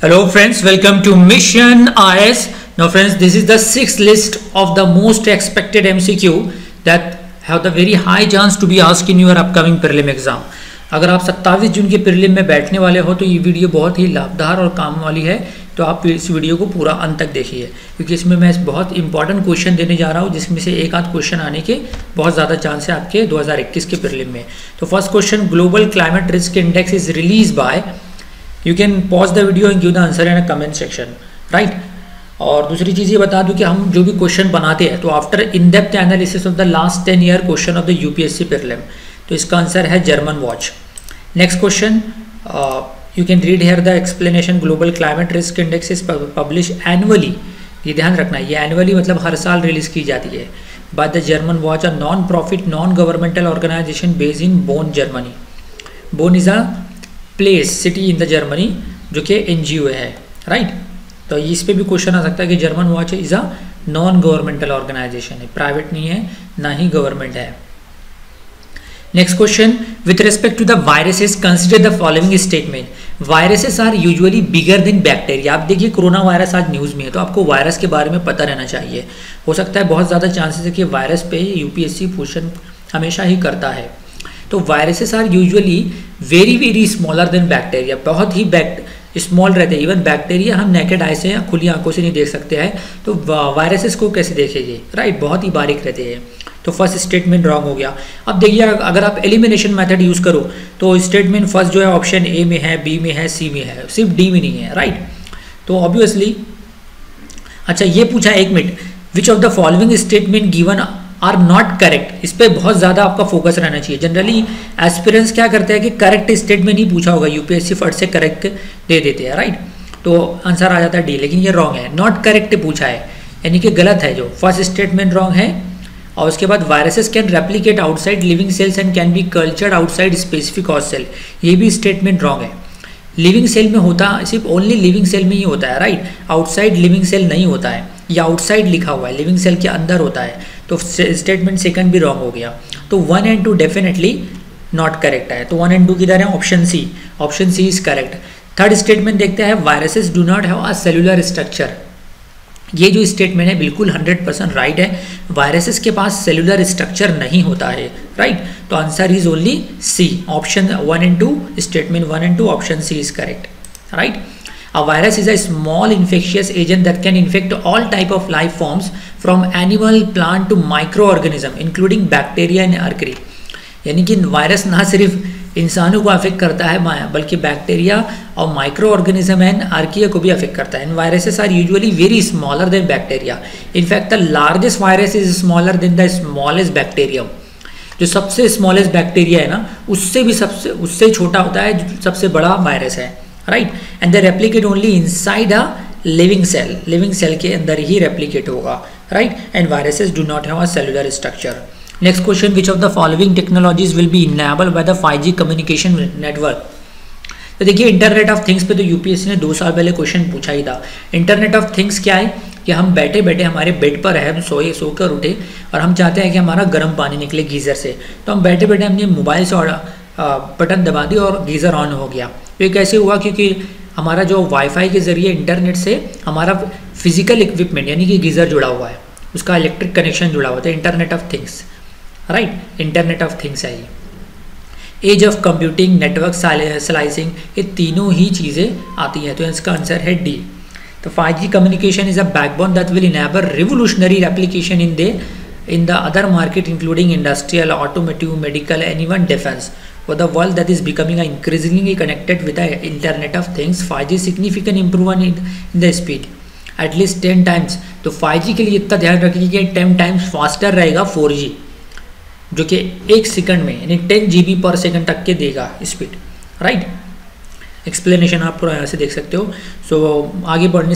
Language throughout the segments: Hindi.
Hello friends, welcome to Mission IS. Now friends, this is the sixth list of the most expected MCQ that have the very high chance to be asked in your upcoming prelim exam. अगर आप 27 जून के प्रीलिम में बैठने वाले हो तो ये वीडियो बहुत ही लाभदार और काम वाली है, तो आप इस वीडियो को पूरा अंत तक देखिए क्योंकि इसमें मैं बहुत इंपॉर्टेंट क्वेश्चन देने जा रहा हूँ जिसमें से एक आध क्वेश्चन आने के बहुत ज़्यादा चांस है आपके 2021 के प्रीलिम में। तो first question, global climate risk index is release by, you can pause the video and give the answer in a comment section, right. और दूसरी चीज़ ये बता दूं कि हम जो भी क्वेश्चन बनाते हैं तो after in depth analysis of the last 10 year question of the UPSC prelim, तो इसका आंसर है German watch. Next question, you can read here the explanation, global climate risk index is publish annually, ये ध्यान रखना है, ये एनुअली मतलब हर साल रिलीज की जाती है by the German watch, a non profit non governmental organisation based in Bonn, Germany. Bonn is a place city in the Germany जो कि एनजीओ है, राइट। तो इस पे भी क्वेश्चन आ सकता है कि German watch is a non governmental organisation है, प्राइवेट नहीं है ना ही गवर्नमेंट है। Next question, with respect to the viruses consider the following statement, viruses are usually bigger than bacteria. आप देखिए कोरोना वायरस आज न्यूज़ में है तो आपको वायरस के बारे में पता रहना चाहिए। हो सकता है बहुत ज़्यादा चांसेस है कि वायरस पे यूपीएससी क्वेश्चन हमेशा ही करता है। तो viruses are usually very very smaller than bacteria, बहुत ही स्मॉल रहते हैं। इवन बैक्टीरिया हम नेकेड आई से खुली आंखों से नहीं देख सकते हैं, तो वायरसेस को कैसे देखेंगे, राइट, बहुत ही बारीक रहते हैं। तो फर्स्ट स्टेटमेंट रॉन्ग हो गया। अब देखिए अगर आप एलिमिनेशन मेथड यूज़ करो तो स्टेटमेंट फर्स्ट जो है ऑप्शन ए में है, बी में है, सी में है, सिर्फ डी में नहीं है, राइट। तो ऑब्वियसली अच्छा ये पूछा, एक minute, which of the following statement given are not correct, इस पर बहुत ज़्यादा आपका फोकस रहना चाहिए। जनरली एस्पिरेंट्स क्या करते हैं कि करेक्ट स्टेटमेंट ही पूछा होगा, यूपीएससी फट से करेक्ट दे देते हैं, राइट। तो आंसर आ जाता है डी, लेकिन ये रॉन्ग है, नॉट करेक्ट पूछा है यानी कि गलत है। जो फर्स्ट स्टेटमेंट रॉन्ग है। और उसके बाद viruses can replicate outside living cells and can be cultured outside specific host cell, ये भी स्टेटमेंट रॉन्ग है। लिविंग सेल में होता सिर्फ ओनली लिविंग सेल में ही होता है, राइट, आउटसाइड लिविंग सेल नहीं होता है, या आउटसाइड लिखा हुआ है, लिविंग सेल के अंदर होता है। तो स्टेटमेंट सेकंड भी रॉन्ग हो गया। तो 1 and 2 डेफिनेटली नॉट करेक्ट है। तो 1 and 2 किधर है, option C, option C is correct. Third statement देखते हैं, viruses do not have a cellular structure, ये जो स्टेटमेंट है बिल्कुल 100% राइट है। वायरसेस के पास सेलुलर स्ट्रक्चर नहीं होता है, राइट। तो answer is only C, option 1 and 2, statement 1 and 2, option C is correct, right. A virus is a small infectious agent that can infect all type of life forms from animal, plant to microorganism including bacteria and archaea। यानी कि वायरस ना सिर्फ इंसानों को अफेक्ट करता है बल्कि बैक्टीरिया और माइक्रो ऑर्गेनिज्म एंड आर्किया को भी अफेक्ट करता है। And viruses are usually very smaller than bacteria, in fact the largest virus is smaller than the smallest bacterium. जो सबसे स्मॉलेस्ट बैक्टीरिया है ना उससे छोटा होता है जो सबसे बड़ा वायरस है, right. And they replicate only inside a living cell, living cell के अंदर ही रेप्लिकेट होगा, right. And viruses do not have a cellular structure. Next question, which of the following technologies will be enabled by the 5G communication network. तो देखिए इंटरनेट ऑफ थिंग्स पे तो यूपीएससी ने 2 साल पहले क्वेश्चन पूछा ही था। इंटरनेट ऑफ थिंग्स क्या है कि हम बैठे बैठे हमारे बेड पर है, हम सोकर उठे और हम चाहते हैं कि हमारा गर्म पानी निकले गीज़र से, तो हम बैठे बैठे हमने मोबाइल से बटन दबा दिया और गीज़र ऑन हो गया। तो ये कैसे हुआ, क्योंकि हमारा जो वाईफाई के ज़रिए इंटरनेट से हमारा फिजिकल इक्विपमेंट यानी कि गीज़र जुड़ा हुआ है, उसका इलेक्ट्रिक कनेक्शन जुड़ा हुआ है, internet of things, right, internet of things है ये। Edge of computing, network slicing, ये तीनों ही चीज़ें आती हैं, तो इसका आंसर है डी। तो 5G communication is a backbone that will enable revolutionary application in the other market including industrial, automotive, medical and even defense. For the world that is becoming increasingly connected with the internet of things, 5G significant improvement in the speed at least 10 times। तो 5G के लिए इतना ध्यान रखिए कि 10 times फास्टर रहेगा 4G, जो कि 1 सेकंड में यानी 10 GB पर सेकंड तक के देगा स्पीड, राइट। एक्सप्लेनेशन आप पूरा यहाँ से देख सकते हो। सो आगे बढ़ने,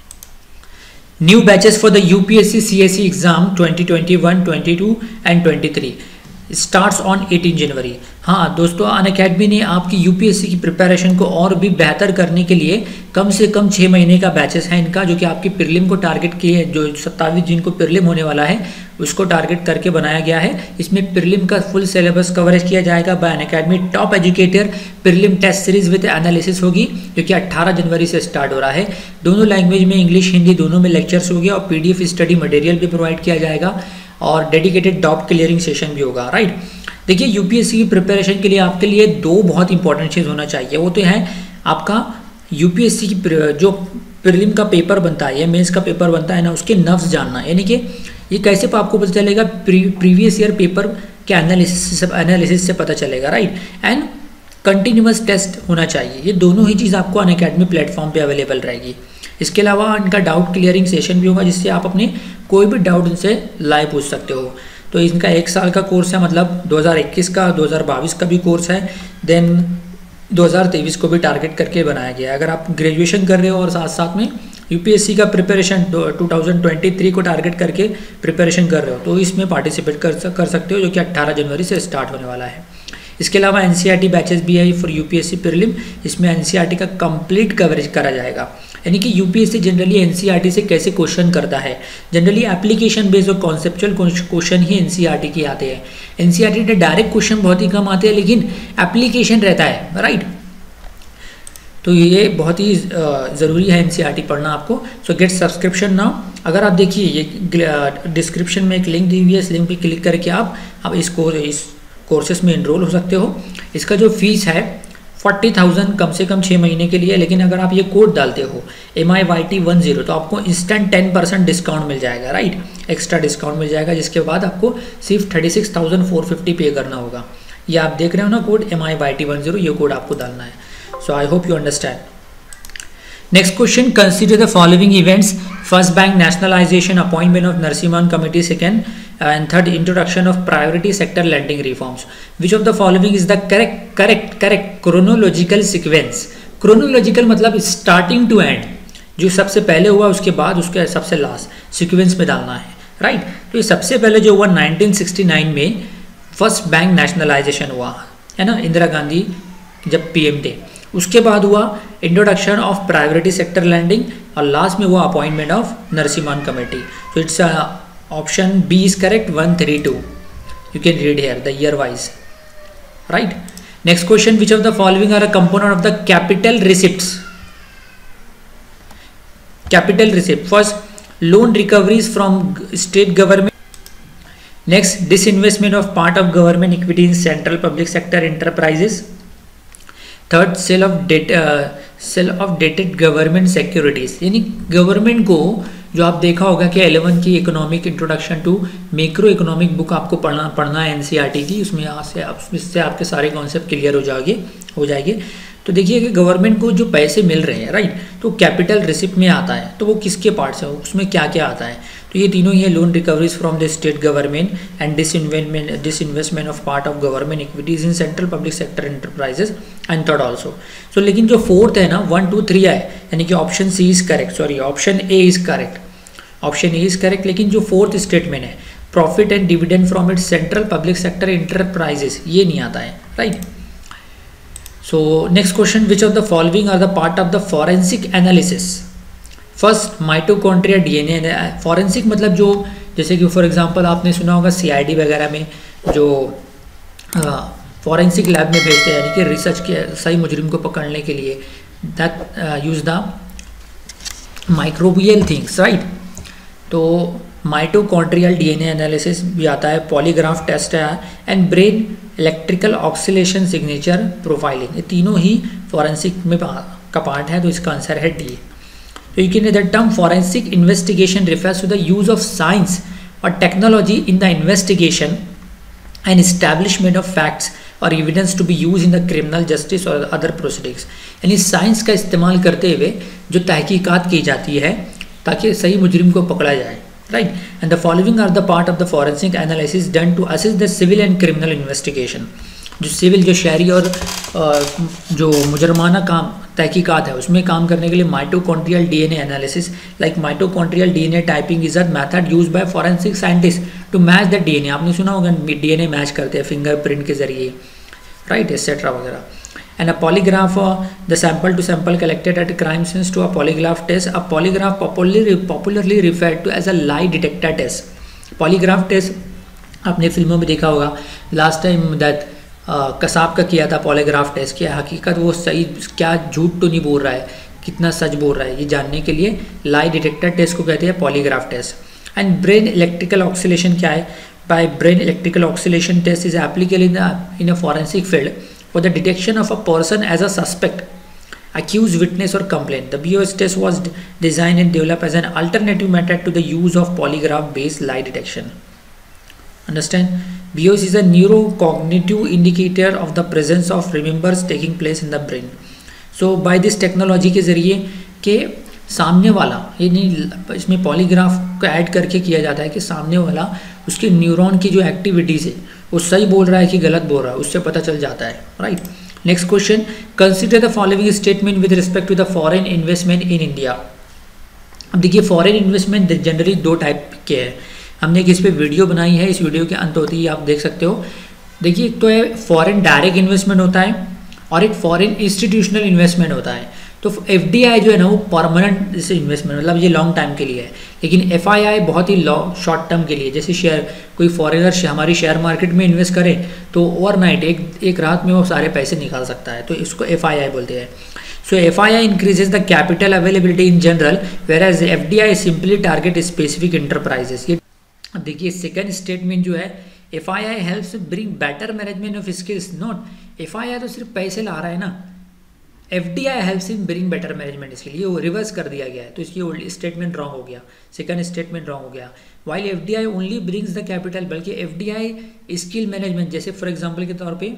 new batches for the UPSC CSE exam 2021, 22 and 23। Starts on 18 जनवरी। हाँ दोस्तों, अनअकैडमी ने आपकी यूपीएससी की प्रिपरेशन को और भी बेहतर करने के लिए कम से कम 6 महीने का बैचेस है इनका, जो कि आपकी प्रीलिम को टारगेट किए, जो 27 जून को प्रीलिम होने वाला है उसको टारगेट करके बनाया गया है। इसमें प्रीलिम का फुल सिलेबस कवरेज किया जाएगा by Unacademy top educator. Prelim test series with analysis होगी, जो कि 18 जनवरी से स्टार्ट हो रहा है। दोनों लैंग्वेज में, इंग्लिश हिंदी दोनों में लेक्चर्स होंगे और पीडीएफ स्टडी मटेरियल भी प्रोवाइड किया जाएगा और डेडिकेटेड डाउट क्लियरिंग सेशन भी होगा, राइट। देखिए, यूपीएससी की प्रिपरेशन के लिए आपके लिए 2 बहुत इंपॉर्टेंट चीज़ होना चाहिए। वो तो है आपका यूपीएससी की जो प्रीलिम का पेपर बनता है या मेंस का पेपर बनता है ना, उसके नफ्स जानना, यानी कि ये कैसे आपको पता चलेगा, प्रीवियस ईयर पेपर के एनालिसिस से पता चलेगा, राइट। एंड कंटिन्यूअस टेस्ट होना चाहिए। ये दोनों ही चीज़ आपको अनअकैडमी प्लेटफॉर्म पे अवेलेबल रहेगी। इसके अलावा इनका डाउट क्लियरिंग सेशन भी होगा, जिससे आप अपने कोई भी डाउट इनसे लाइव पूछ सकते हो। तो इनका 1 साल का कोर्स है, मतलब 2021 का 2022 का भी कोर्स है, देन 2023 को भी टारगेट करके बनाया गया है। अगर आप ग्रेजुएशन कर रहे हो और साथ साथ में यूपीएससी का प्रिपरेशन 2023 को टारगेट करके प्रिपरेशन कर रहे हो, तो इसमें पार्टिसिपेट कर सकते हो, जो कि 18 जनवरी से स्टार्ट होने वाला है। इसके अलावा एनसीईआरटी बैचेस भी है फॉर यूपीएससी प्रीलिम। इसमें एनसीईआरटी का कंप्लीट कवरेज करा जाएगा, यानी कि यूपीएससी जनरली एनसीईआरटी से कैसे क्वेश्चन करता है। जनरली एप्लीकेशन बेस्ड और कॉन्सेप्चुअल क्वेश्चन ही एनसीईआरटी के आते हैं। एनसीईआरटी के डायरेक्ट क्वेश्चन बहुत ही कम आते हैं, लेकिन एप्लीकेशन रहता है, राइट। तो ये बहुत ही ज़रूरी है एनसीईआरटी पढ़ना आपको। सो गेट सब्सक्रिप्शन नाउ। अगर आप देखिए, ये डिस्क्रिप्शन में एक लिंक दी हुई है, इस लिंक पे क्लिक करके आप इस कोर्सेस में इनरोल हो सकते हो। इसका जो फीस है 40,000 कम से कम 6 महीने के लिए, लेकिन अगर आप ये कोड डालते हो MIYT10 तो आपको इंस्टेंट 10% डिस्काउंट मिल जाएगा, राइट। एक्स्ट्रा डिस्काउंट मिल जाएगा, जिसके बाद आपको सिर्फ 36,450 पे करना होगा। ये आप देख रहे हो ना कोड MIYT10, ये कोड आपको डालना है। So I hope you understand. Next question, consider the following events: first, bank nationalization, appointment of Narsimhan committee; second and third, introduction of priority sector lending reforms. Which of the following is the correct chronological sequence? Chronological मतलब starting to end, जो सबसे पहले हुआ उसके बाद उसके सबसे लास्ट सीक्वेंस में डालना है, राइट। तो ये सबसे पहले जो हुआ 1969 में फर्स्ट बैंक नेशनलाइजेशन हुआ है ना, इंदिरा गांधी जब पीएम थे। उसके बाद हुआ introduction of priority sector lending और लास्ट में हुआ अपॉइंटमेंट ऑफ नरसिम्हन कमेटी। तो it's option B is correct 132। You can read here the year wise, right. Next question, which of the following are a component of the capital receipts? Capital receipt, first loan recoveries from state government, next disinvestment of part of government equity in central public sector enterprises, third sale of dated government securities. यानी गवर्नमेंट को, जो आप देखा होगा कि 11 की economic introduction to macro economic book आपको पढ़ना है एनसीईआरटी की, उसमें इससे आपके सारे कॉन्सेप्ट क्लियर हो जाएंगे। तो देखिए कि गवर्नमेंट को जो पैसे मिल रहे हैं, राइट, तो कैपिटल रिसिप्ट में आता है, तो वो किसके पार्ट से, उसमें क्या क्या आता है? तो ये तीनों ही है, loan recoveries from the state government and disinvestment of part of government equities in central public sector enterprises and third also. So लेकिन जो फोर्थ है ना 1 2 3 है, यानी कि option C is correct, sorry option A is correct, option A is correct. लेकिन जो फोर्थ स्टेटमेंट है profit and dividend from its central public sector enterprises, ये नहीं आता है, right. So next question, which of the following are the part of the forensic analysis? First mitochondria DNA. Forensic मतलब जो, जैसे कि फॉर एग्जांपल आपने सुना होगा सीआईडी वगैरह में जो फॉरेंसिक लैब में भेजते हैं, यानी कि रिसर्च के सही मुजरिम को पकड़ने के लिए, that use the microbial things, right. तो माइटोकॉन्ड्रियल डीएनए एनालिसिस भी आता है, पॉलीग्राफ टेस्ट है, and brain electrical oscillation signature profiling. ये तीनों ही फॉरेंसिक में का पार्ट है, तो इसका आंसर है D. So you can, the term forensic investigation refers to the use of science or technology in the investigation and establishment of facts or evidence to be used in the criminal justice or other proceedings. यानी साइंस का इस्तेमाल करते हुए जो तहकीकात की जाती है ताकि सही मुजरिम को पकड़ा जाए, right? And the following are the part of the forensic analysis done to assist the civil and criminal investigation. जो सिविल, जो शहरी और जो मुजरमाना काम तहकीकात है उसमें काम करने के लिए mitochondrial DNA analysis, like mitochondrial DNA typing is a method used by forensic scientist to match the DNA. आपने सुना होगा डीएनए मैच करते हैं फिंगरप्रिंट के जरिए, राइट, एक्सेट्रा वगैरह। And a polygraph, the sample to sample collected at crime scenes to a polygraph test. A polygraph popularly referred to as a lie detector test. Polygraph test आपने फिल्मों में देखा होगा, लास्ट टाइम दैट कसाब का किया था पॉलीग्राफ टेस्ट, क्या हकीकत वो सही, क्या झूठ तो नहीं बोल रहा है, कितना सच बोल रहा है, ये जानने के लिए लाई डिटेक्टर टेस्ट को कहते हैं polygraph test. And brain electrical oscillation क्या है? By brain electrical oscillation test is applicable in a forensic field for the detection of a person as a suspect, accused, witness or complaint. The BOS test was designed and developed as an alternative method to the use of polygraph based lie detection. Understand? BOS is a neurocognitive indicator of the presence of remembers taking place in the brain. So by this technology के ज़रिए के सामने वाला, ये नहीं, इसमें पॉलीग्राफ को ऐड करके किया जाता है कि सामने वाला उसके न्यूरॉन की जो एक्टिविटीज़ है वो सही बोल रहा है कि गलत बोल रहा है, उससे पता चल जाता है, right. Next question, consider the following statement with respect to the foreign investment in India. अब देखिए फॉरेन इन्वेस्टमेंट जनरली दो टाइप के हैं, हमने एक इस पर वीडियो बनाई है, इस वीडियो के अंत होती है, आप देख सकते हो। देखिए एक तो है फॉरेन डायरेक्ट इन्वेस्टमेंट होता है और एक फॉरेन इंस्टीट्यूशनल इन्वेस्टमेंट होता है। तो FDI जो है ना वो परमानेंट जैसे इन्वेस्टमेंट, मतलब ये लॉन्ग टाइम के लिए है, लेकिन FII बहुत ही शॉर्ट टर्म के लिए। जैसे शेयर, कोई फॉरेनर हमारी शेयर मार्केट में इन्वेस्ट करे तो ओवरनाइट एक रात में वो सारे पैसे निकाल सकता है, तो इसको FII बोलते हैं। So FII increases the capital availability in general, whereas FDI simply target specific enterprises. ये अब देखिए सेकेंड स्टेटमेंट जो है, FII helps bring better management of skills. Note FII तो सिर्फ पैसे ला रहा है ना, FDI helps in bring better management, इसके लिए वो रिवर्स कर दिया गया है, तो इसकी ओल्ड स्टेटमेंट रॉन्ग हो गया, सेकंड स्टेटमेंट रॉन्ग हो गया। While FDI only brings the capital, बल्कि FDI स्किल मैनेजमेंट, जैसे फॉर एग्जांपल के तौर पे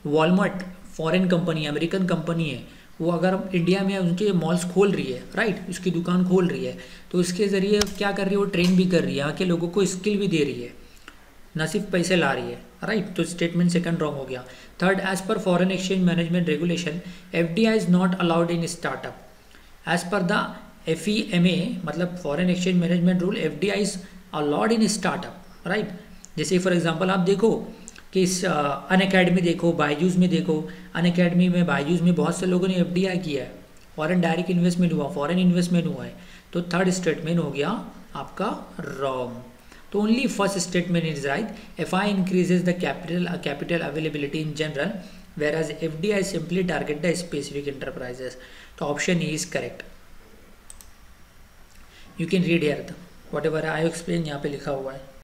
Walmart foreign company, American company है, वो अगर इंडिया में उनके मॉल्स खोल रही है, राइट, उसकी दुकान खोल रही है, तो उसके ज़रिए क्या कर रही है, वो ट्रेन भी कर रही है, यहाँ के लोगों को स्किल भी दे रही है, ना सिर्फ पैसे ला रही है, राइट। तो स्टेटमेंट सेकंड रॉन्ग हो गया। Third, as per foreign exchange management regulation FDI is not allowed in startup. As per the FEMA, मतलब foreign exchange management rule, FDI is allowed in startup, right. जैसे फॉर एग्जांपल आप देखो कि इस अनअकैडमी देखो, बायजूस में देखो, अनअकैडमी में, बायजूस में बहुत से लोगों ने FDI किया है, फॉरेन डायरेक्ट इन्वेस्टमेंट हुआ, फॉरेन इन्वेस्टमेंट हुआ है, तो थर्ड स्टेटमेंट हो गया आपका रॉन्ग। तो only first statement is right, FI increases the capital availability in general, whereas FDI simply target the specific enterprises. तो option E is correct. You can read here whatever I explained, यहाँ पे लिखा हुआ है।